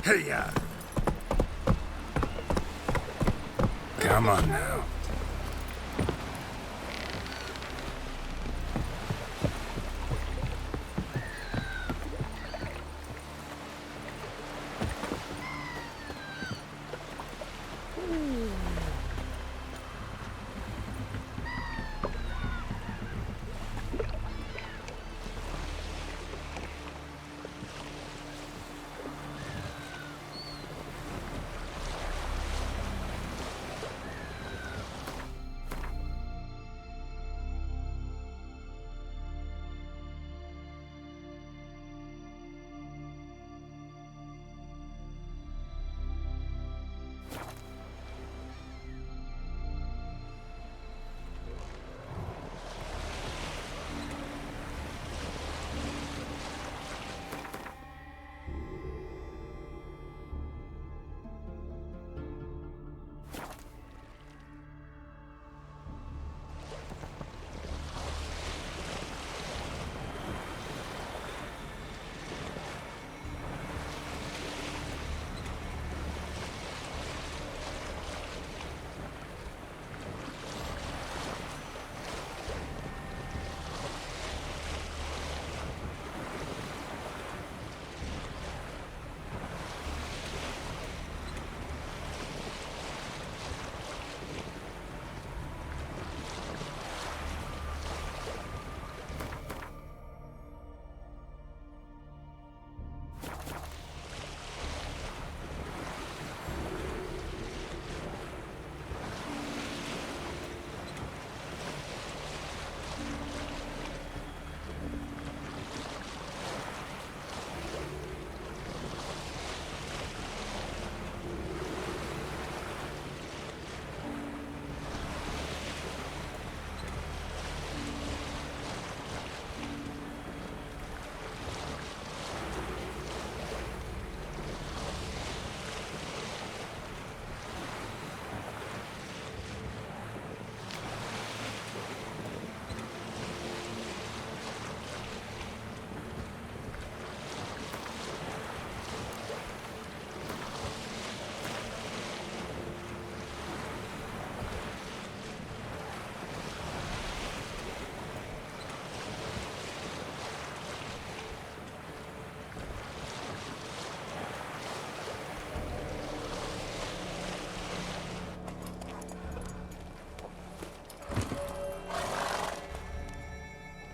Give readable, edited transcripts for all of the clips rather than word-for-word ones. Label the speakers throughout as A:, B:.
A: Hey-ya. Come on now.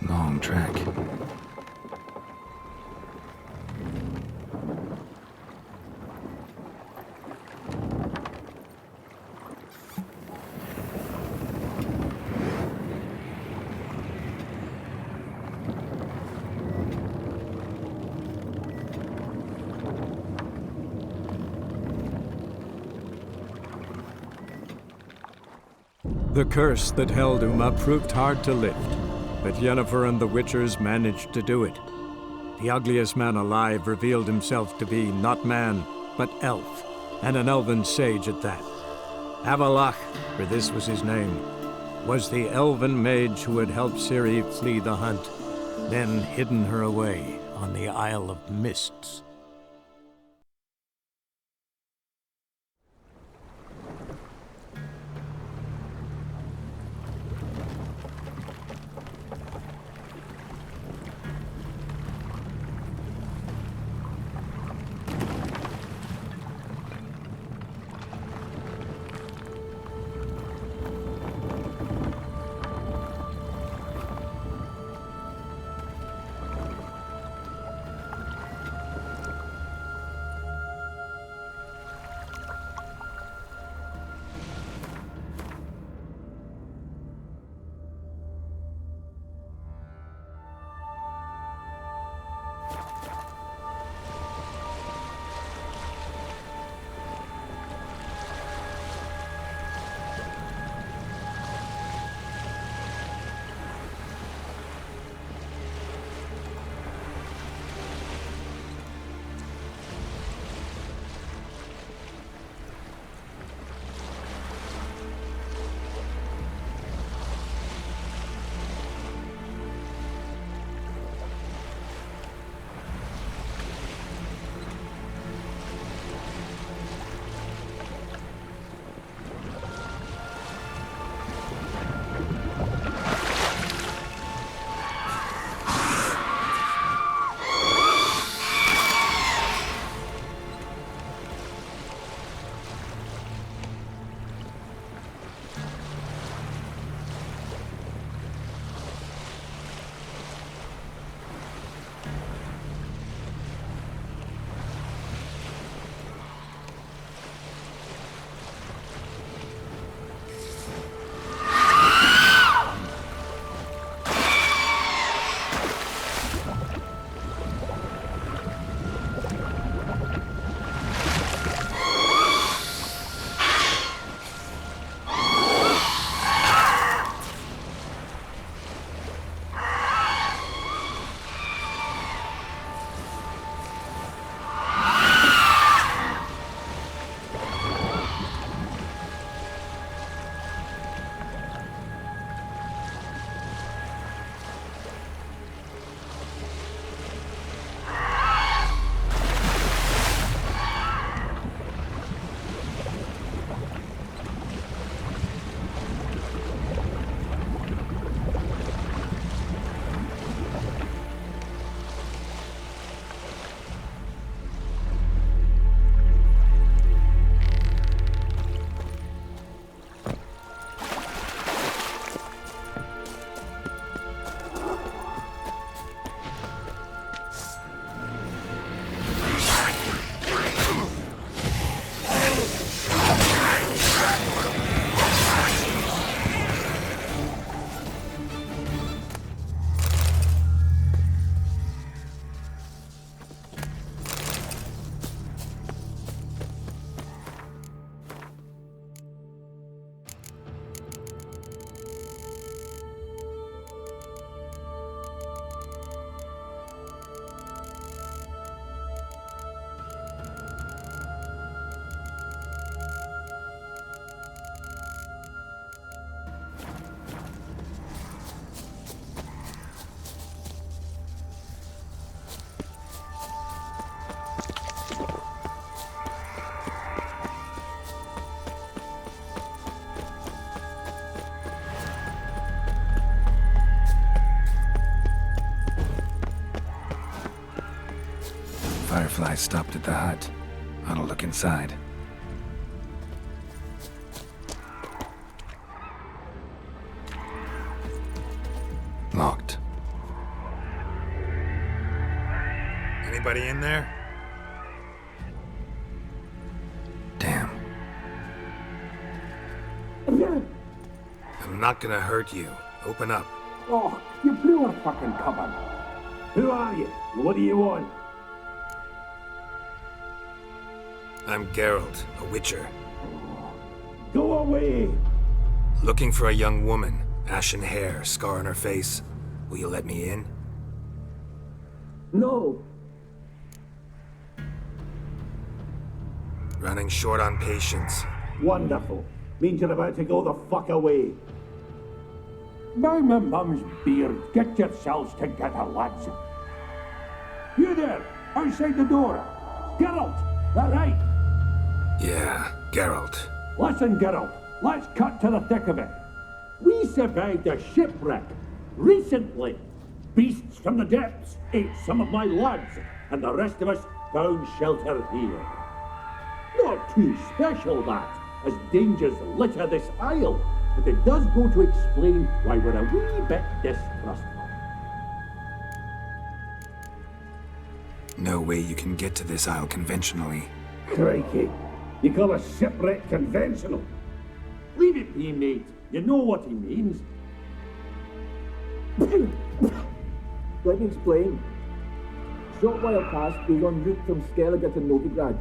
A: Long track.
B: The curse that held Uma proved hard to lift, but Yennefer and the Witchers managed to do it. The ugliest man alive revealed himself to be not man, but elf, and an elven sage at that. Avalach, for this was his name, was the elven mage who had helped Ciri flee the hunt, then hidden her away on the Isle of Mists.
A: Firefly stopped at the hut. I'll look inside. Locked.
C: Anybody in there?
A: Damn.
C: I'm not gonna hurt you. Open up.
D: Oh, you blew our fucking cover. Who are you? What do you want?
C: I'm Geralt, a witcher.
D: Go away!
C: Looking for a young woman. Ashen hair, scar on her face. Will you let me in?
D: No.
C: Running short on patience.
D: Wonderful. Means you're about to go the fuck away. By my mum's beard, get yourselves together, lads. You there, outside the door. Geralt, that right?
C: Yeah, Geralt.
D: Listen, Geralt, let's cut to the thick of it. We survived a shipwreck recently. Beasts from the depths ate some of my lads, and the rest of us found shelter here. Not too special, that, as dangers litter this isle, but it does go to explain why we're a wee bit distrustful.
C: No way you can get to this isle conventionally.
D: Crikey, you call a shipwreck conventional? Leave it be, mate. You know what he means.
E: Let me explain. Short while past, we were en route from Skellige to Novigrad.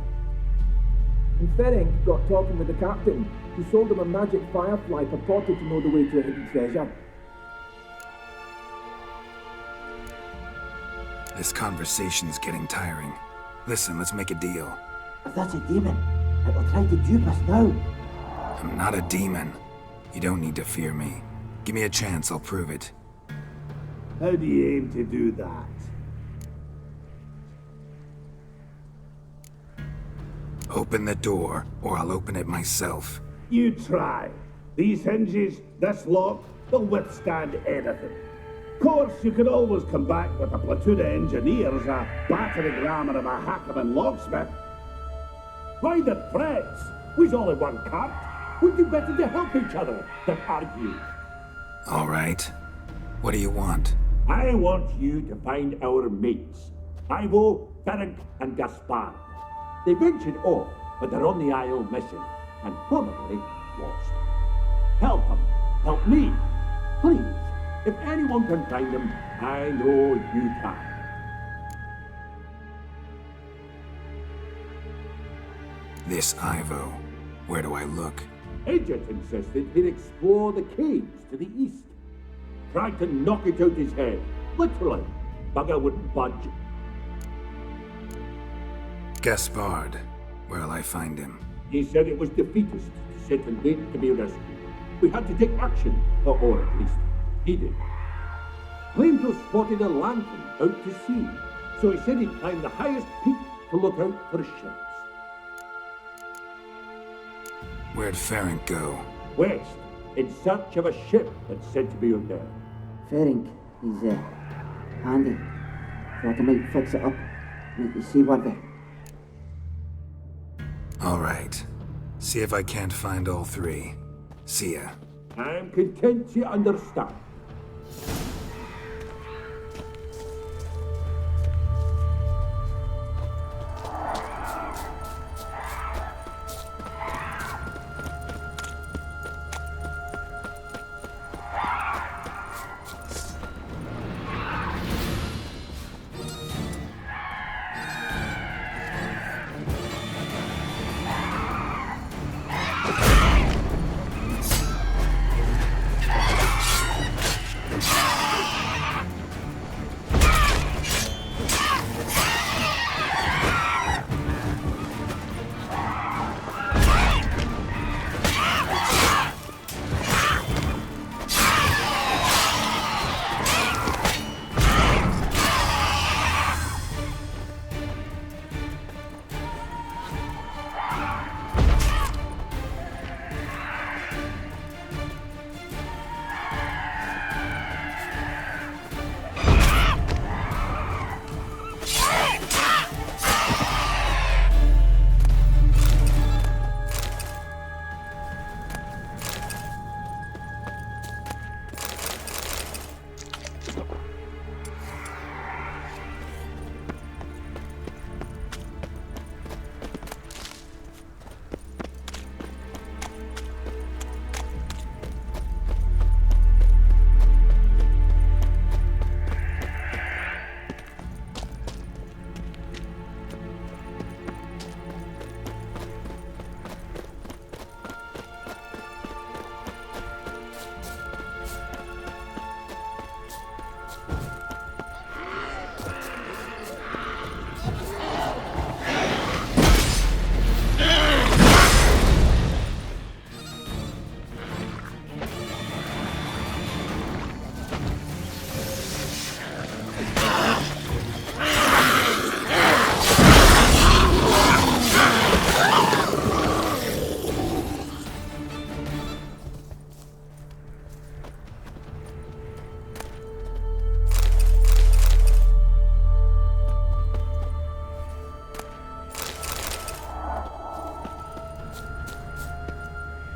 E: And Ferenc got talking with the captain, who sold him a magic firefly purported to know the way to a hidden treasure.
C: This conversation's getting tiring. Listen, let's make a deal.
E: If that's a demon, it will try to dupe us now.
C: I'm not a demon. You don't need to fear me. Give me a chance, I'll prove it.
D: How do you aim to do that?
C: Open the door, or I'll open it myself.
D: You try. These hinges, this lock, they'll withstand anything. Of course, you could always come back with a platoon of engineers, a battering ram and a hackman locksmith. Why the threats? We's all in one cart. We'd do better to help each other than argue.
C: All right. What do you want?
D: I want you to find our mates. Ivo, Ferenc, and Gaspar. They ventured off, but they're on the isle missing, and probably lost. Help them. Help me. Please. If anyone can find them, I know you can.
C: This Ivo. Where do I look?
D: Agent insisted he'd explore the caves to the east. Tried to knock it out his head. Literally. Bugger wouldn't budge.
C: Gaspard. Where'll I find him?
D: He said it was defeatist, sit and wait to be rescued. We had to take action, or at least he did. Claimed to have spotted a lantern out to sea, so he said he'd climb the highest peak to look out for ships.
C: Where'd Ferenc go?
D: West, in search of a ship that's said to be out there.
E: Ferenc, he's handy. Thought I might fix it up, make you seaworthy.
C: All right. See if I can't find all three. See ya.
D: I'm content you understand.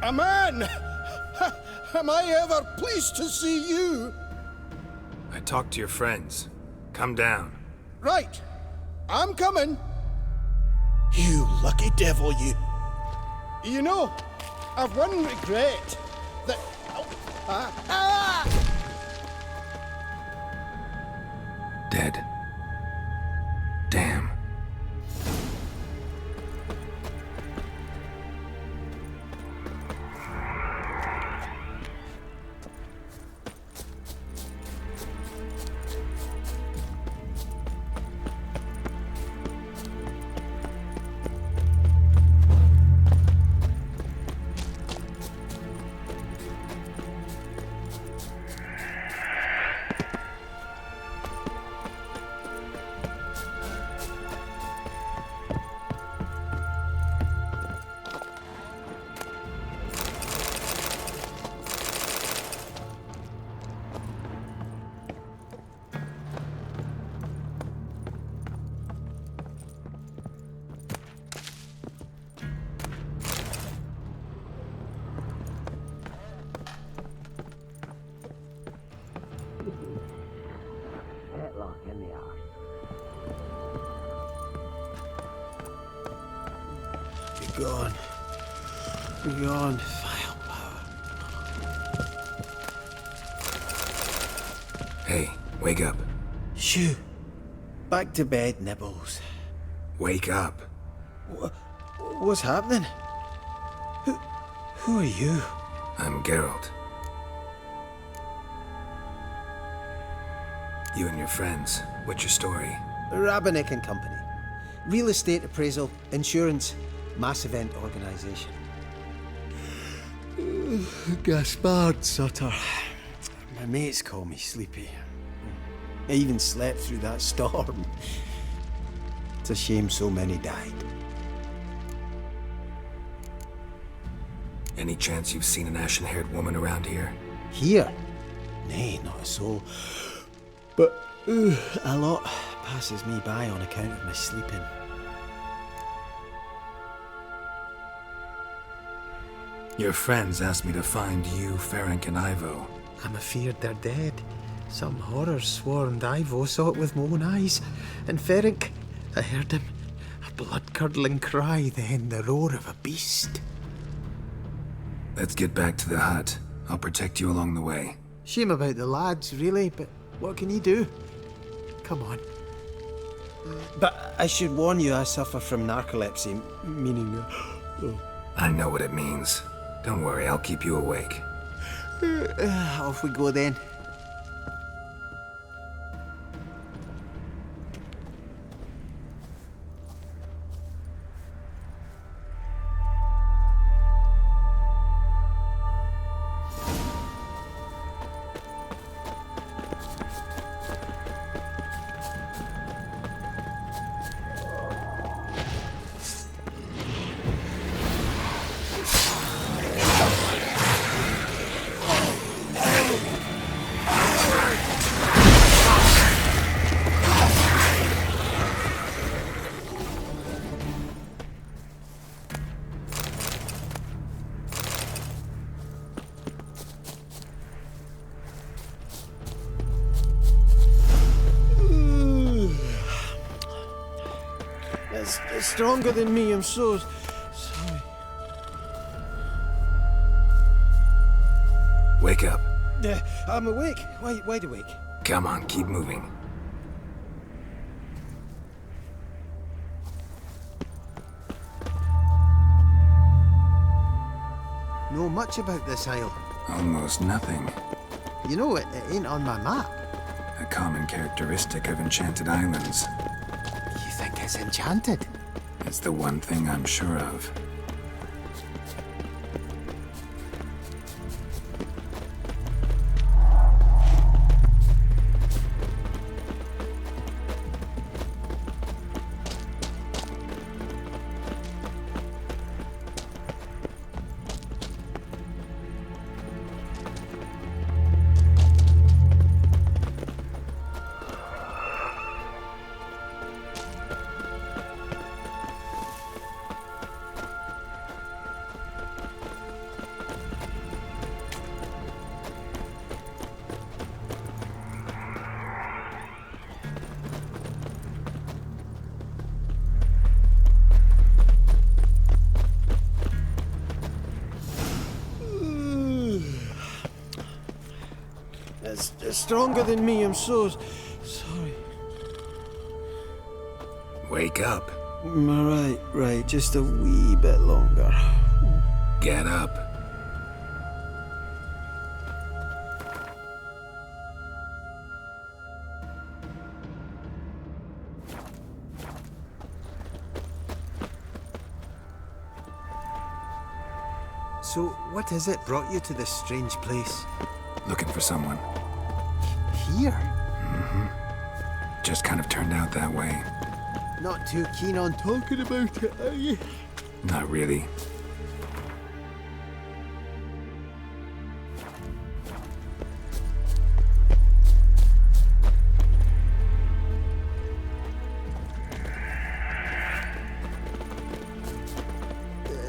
F: A man! Am I ever pleased to see you?
C: I talked to your friends. Come down.
F: Right. I'm coming. You lucky devil, you. You know, I've one regret. That...
A: Dead. Damn.
F: Be gone. Be gone, vile power.
C: Hey, wake up.
F: Shoo. Back to bed, Nibbles.
C: Wake up.
F: What's happening? Who are you?
C: I'm Geralt. You and your friends. What's your story?
F: Rabbinick and Company. Real estate appraisal, insurance, mass event organisation. Gaspard Sutter. My mates call me Sleepy. I even slept through that storm. It's a shame so many died.
C: Any chance you've seen an ashen-haired woman around here?
F: Here? Nay, not a soul. But a lot passes me by on account of my sleeping.
C: Your friends asked me to find you, Ferenc, and Ivo.
F: I'm afeard they're dead. Some horrors swarmed Ivo, saw it with my own eyes. And Ferenc, I heard him. A blood-curdling cry, then the roar of a beast.
C: Let's get back to the hut. I'll protect you along the way.
F: Shame about the lads, really, but what can you do? Come on. But I should warn you, I suffer from narcolepsy, meaning...
C: I know what it means. Don't worry, I'll keep you awake.
F: Off we go then. It's stronger than me, I'm so sorry.
C: Wake up.
F: I'm awake. Wide awake.
C: Come on, keep moving.
F: Know much about this isle?
A: Almost nothing.
F: You know, it ain't on my map.
A: A common characteristic of enchanted islands.
F: You think it's enchanted?
A: It's the one thing I'm sure of.
F: stronger than me. I'm so sorry.
C: Wake up.
F: Right. Just a wee bit longer.
C: Get up.
F: So, what is it brought you to this strange place?
A: Looking for someone.
F: Here?
A: Just kind of turned out that way.
F: Not too keen on talking about it, are you?
A: Not really.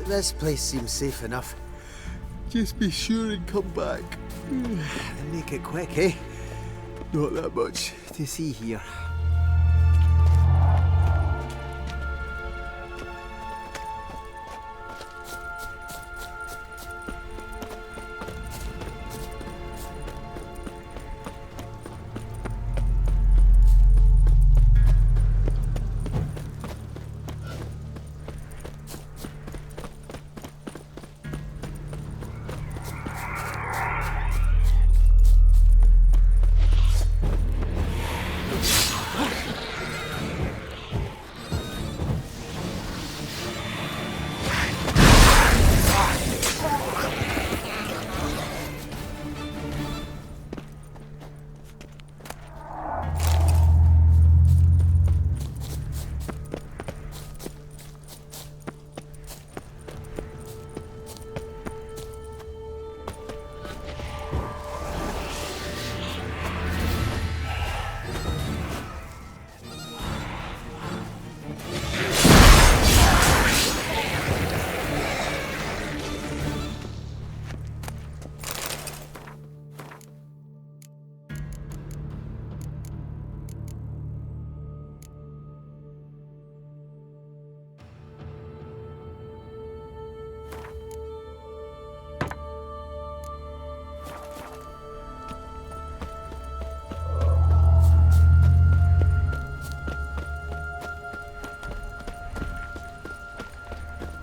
F: This place seems safe enough. Just be sure and come back. And make it quick, eh? Not that much to see here.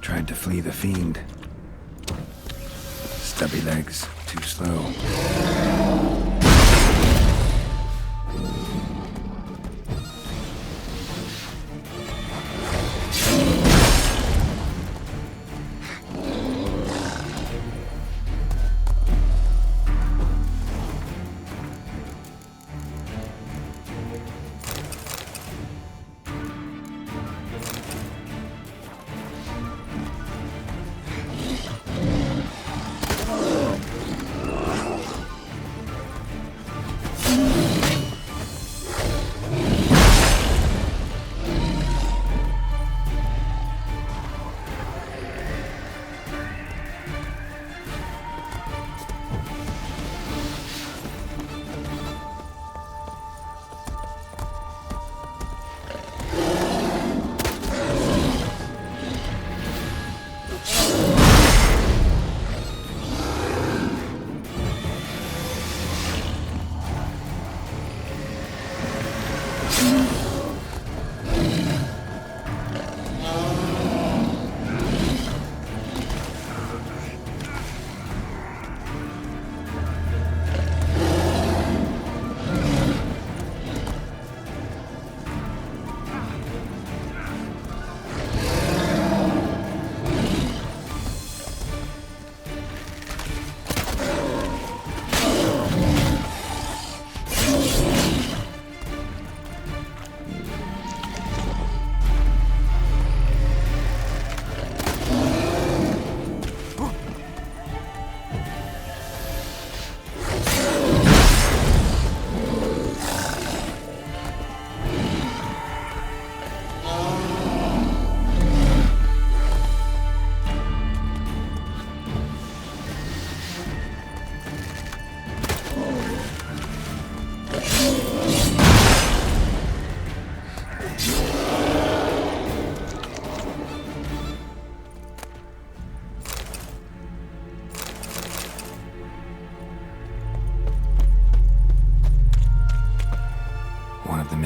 A: Tried to flee the fiend. Stubby legs, too slow.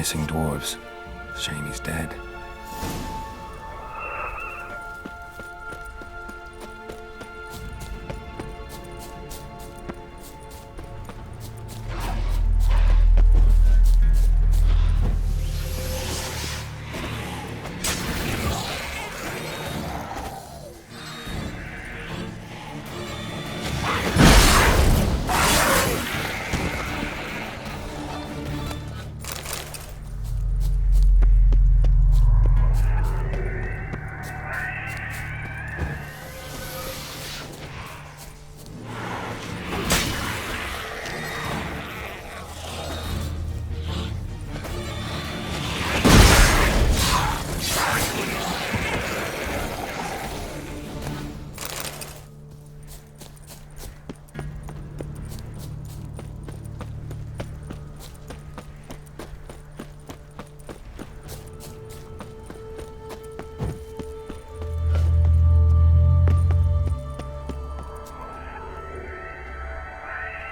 A: missing dwarves. Shame he's dead.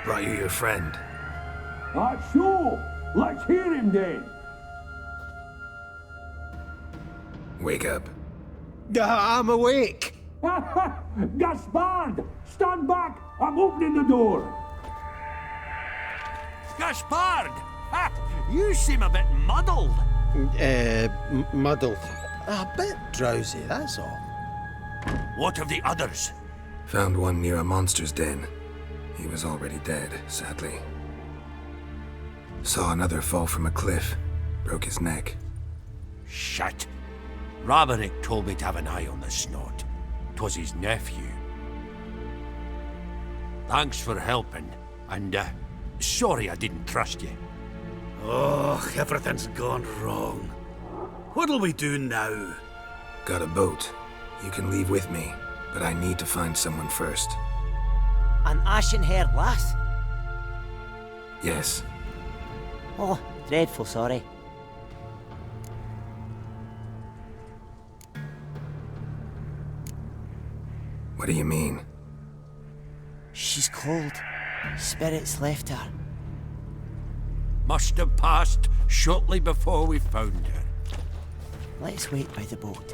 C: Brought you your friend.
D: So, let's hear him then.
C: Wake up.
F: I'm awake.
D: Gaspard, stand back. I'm opening the door.
G: Gaspard! Ha! You seem a bit muddled.
F: Muddled. A bit drowsy, that's all.
G: What of the others?
C: Found one near a monster's den. He was already dead, sadly. Saw another fall from a cliff. Broke his neck.
G: Shit. Rabarick told me to have an eye on the snot. 'Twas his nephew. Thanks for helping, and sorry I didn't trust you.
H: Oh, everything's gone wrong. What'll we do now?
C: Got a boat. You can leave with me, but I need to find someone first.
I: An ashen-haired lass?
C: Yes.
I: Oh, dreadful sorry.
C: What do you mean?
I: She's cold. Spirits left her.
G: Must have passed shortly before we found her.
I: Let's wait by the boat.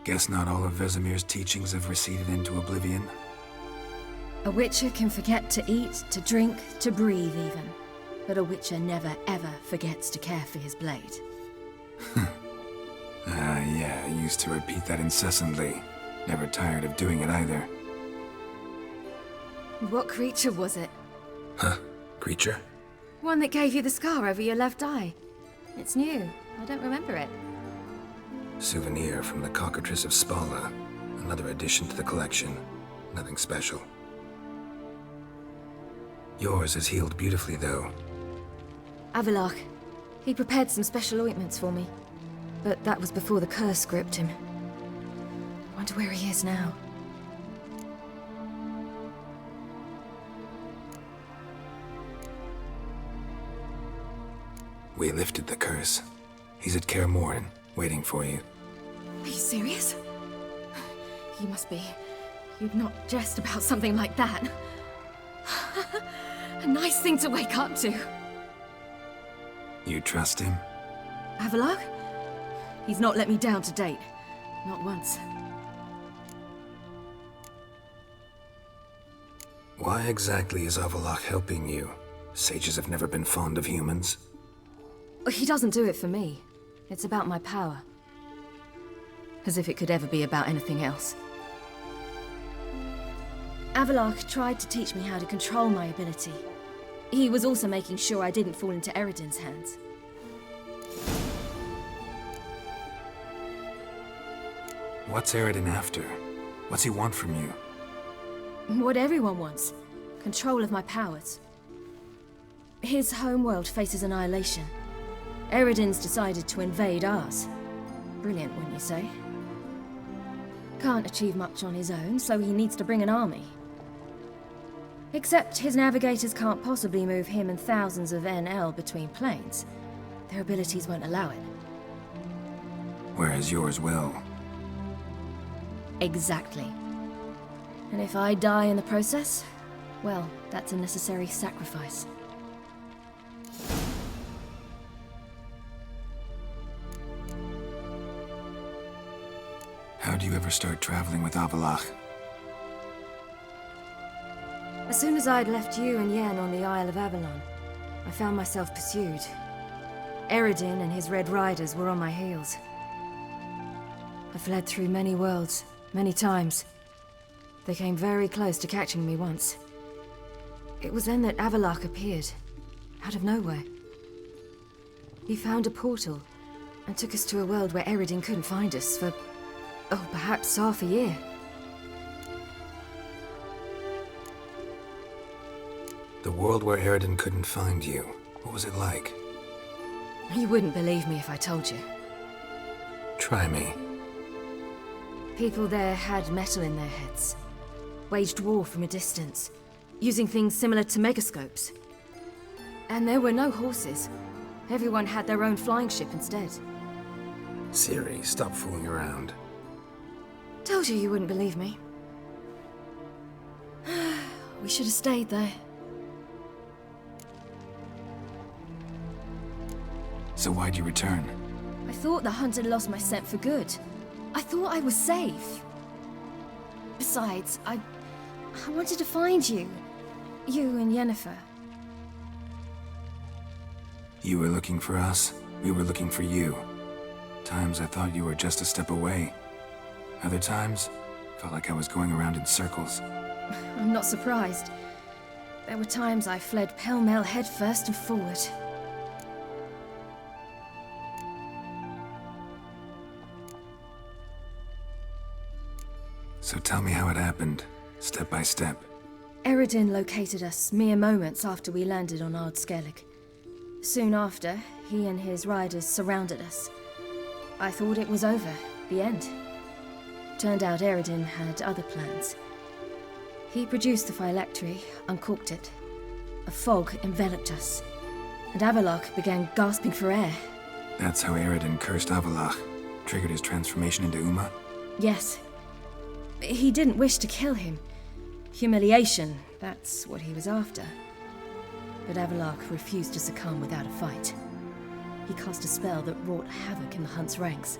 A: Guess not all of Vesemir's teachings have receded into oblivion.
J: A Witcher can forget to eat, to drink, to breathe even. But a Witcher never ever forgets to care for his blade.
A: Yeah, I used to repeat that incessantly. Never tired of doing it either.
J: What creature was it?
C: Huh? Creature?
J: One that gave you the scar over your left eye. It's new. I don't remember it.
C: Souvenir from the Cockatrice of Spala. Another addition to the collection. Nothing special. Yours is healed beautifully, though.
J: Avalach. He prepared some special ointments for me. But that was before the curse gripped him. Wonder where he is now.
C: We lifted the curse. He's at Kaer Morhen, waiting for you.
J: Are you serious? You must be. You'd not jest about something like that. A nice thing to wake up to.
C: You trust him?
J: Avalach? He's not let me down to date. Not once.
C: Why exactly is Avalach helping you? Sages have never been fond of humans.
J: He doesn't do it for me. It's about my power. As if it could ever be about anything else. Avalach tried to teach me how to control my ability. He was also making sure I didn't fall into Eredin's hands.
C: What's Eredin after? What's he want from you?
J: What everyone wants. Control of my powers. His homeworld faces annihilation. Eredin's decided to invade ours. Brilliant, wouldn't you say? Can't achieve much on his own, so he needs to bring an army. Except his navigators can't possibly move him and thousands of NL between planes. Their abilities won't allow it.
C: Whereas yours will.
J: Exactly. And if I die in the process, well, that's a necessary sacrifice.
C: How do you ever start traveling with Avalach?
J: As soon as I'd left you and Yen on the Isle of Avalon, I found myself pursued. Eredin and his Red Riders were on my heels. I fled through many worlds, many times. They came very close to catching me once. It was then that Avalach appeared, out of nowhere. He found a portal, and took us to a world where Eredin couldn't find us for, oh, perhaps half a year.
C: The world where Eredin couldn't find you. What was it like?
J: You wouldn't believe me if I told you.
C: Try me.
J: People there had metal in their heads. Waged war from a distance, using things similar to megascopes. And there were no horses. Everyone had their own flying ship instead.
C: Ciri, stop fooling around.
J: Told you wouldn't believe me. We should have stayed there.
C: So why'd you return?
J: I thought the hunt had lost my scent for good. I thought I was safe. Besides, I wanted to find you. You and Yennefer.
C: You were looking for us. We were looking for you. Times I thought you were just a step away. Other times, felt like I was going around in circles.
J: I'm not surprised. There were times I fled pell-mell headfirst and forward.
C: So tell me how it happened, step by step.
J: Eredin located us mere moments after we landed on Ard Skellig. Soon after, he and his riders surrounded us. I thought it was over, the end. Turned out Eredin had other plans. He produced the phylactery, uncorked it. A fog enveloped us, and Avalach began gasping for air.
C: That's how Eredin cursed Avalach, triggered his transformation into Uma?
J: Yes. He didn't wish to kill him. Humiliation, that's what he was after. But Avalach refused to succumb without a fight. He cast a spell that wrought havoc in the Hunt's ranks.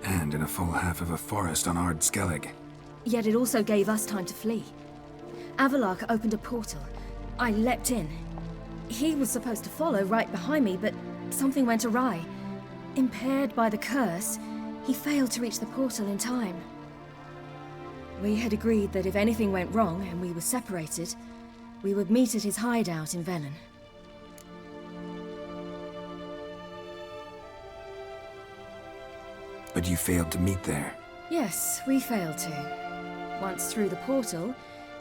C: And in a full half of a forest on Ard Skellig.
J: Yet it also gave us time to flee. Avalok opened a portal. I leapt in. He was supposed to follow right behind me, but something went awry. Impaired by the curse, he failed to reach the portal in time. We had agreed that if anything went wrong and we were separated, we would meet at his hideout in Velen.
C: But you failed to meet there.
J: Yes, we failed to. Once through the portal,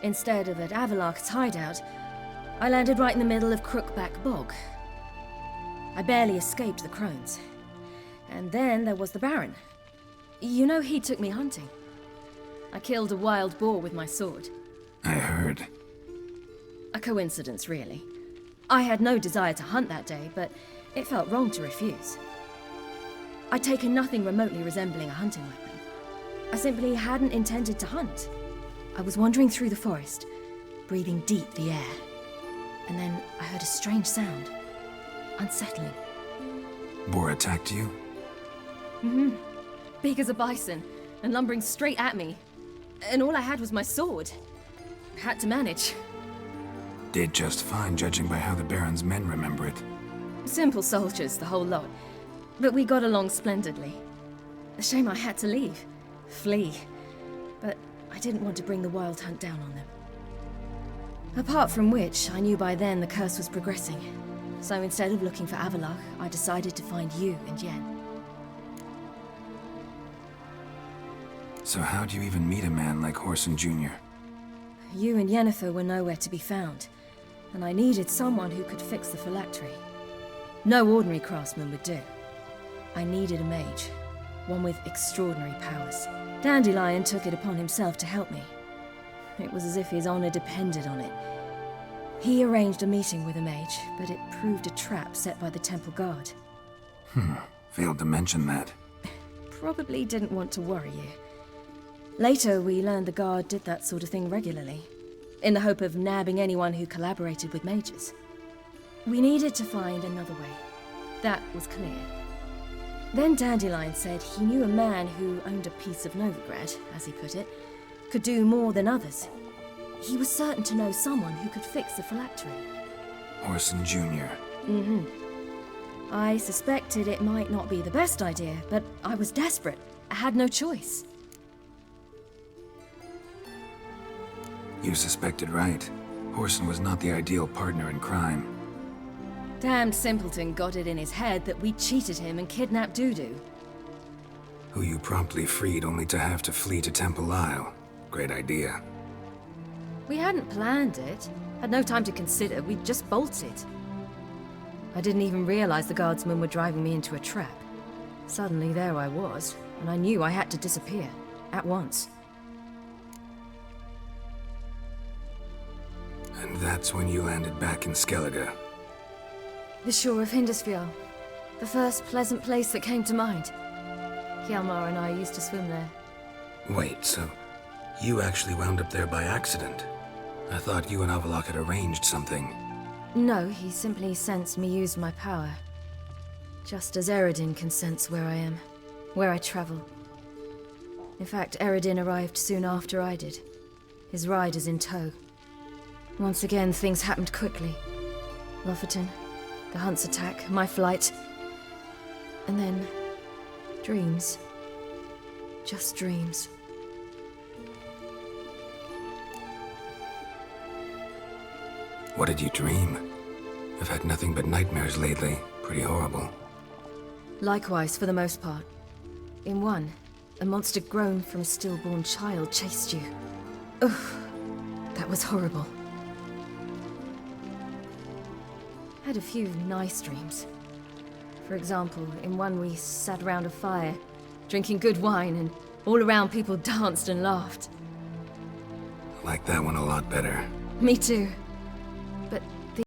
J: instead of at Avalok's hideout, I landed right in the middle of Crookback Bog. I barely escaped the crones. And then there was the Baron. You know, he took me hunting. I killed a wild boar with my sword.
C: I heard.
J: A coincidence, really. I had no desire to hunt that day, but it felt wrong to refuse. I'd taken nothing remotely resembling a hunting weapon. I simply hadn't intended to hunt. I was wandering through the forest, breathing deep the air. And then I heard a strange sound. Unsettling.
C: Boar attacked you?
J: Mm-hmm. Big as a bison, and lumbering straight at me. And all I had was my sword. Had to manage.
C: Did just fine, judging by how the Baron's men remember it.
J: Simple soldiers, the whole lot. But we got along splendidly. A shame I had to leave. Flee. But I didn't want to bring the wild hunt down on them. Apart from which, I knew by then the curse was progressing. So instead of looking for Avalok, I decided to find you and Yen.
C: So how'd you even meet a man like Horson Jr.?
J: You and Yennefer were nowhere to be found, and I needed someone who could fix the phylactery. No ordinary craftsman would do. I needed a mage, one with extraordinary powers. Dandelion took it upon himself to help me. It was as if his honor depended on it. He arranged a meeting with a mage, but it proved a trap set by the temple guard.
C: Failed to mention that.
J: Probably didn't want to worry you. Later, we learned the guard did that sort of thing regularly, in the hope of nabbing anyone who collaborated with mages. We needed to find another way. That was clear. Then Dandelion said he knew a man who owned a piece of Novigrad, as he put it, could do more than others. He was certain to know someone who could fix the phylactery.
C: Horson Jr.
J: Mm-hmm. I suspected it might not be the best idea, but I was desperate. I had no choice.
C: You suspected right. Horson was not the ideal partner in crime.
J: Damned simpleton got it in his head that we cheated him and kidnapped Dudu.
C: Who you promptly freed only to have to flee to Temple Isle. Great idea.
J: We hadn't planned it. Had no time to consider. We just bolted. I didn't even realize the guardsmen were driving me into a trap. Suddenly there I was, and I knew I had to disappear. At once.
C: And that's when you landed back in Skellige.
J: The shore of Hindisfjall. The first pleasant place that came to mind. Hjalmar and I used to swim there.
C: Wait, so you actually wound up there by accident? I thought you and Avalok had arranged something.
J: No, he simply sensed me use my power. Just as Eredin can sense where I am, where I travel. In fact, Eredin arrived soon after I did. His riders in tow. Once again, things happened quickly. Lofoten, the hunt's attack, my flight. And then, dreams. Just dreams.
C: What did you dream? I've had nothing but nightmares lately. Pretty horrible.
J: Likewise, for the most part. In one, a monster grown from a stillborn child chased you. Ugh, that was horrible. Had a few nice dreams. For example, in one we sat around a fire, drinking good wine, and all around people danced and laughed.
C: I like that one a lot better.
J: Me too.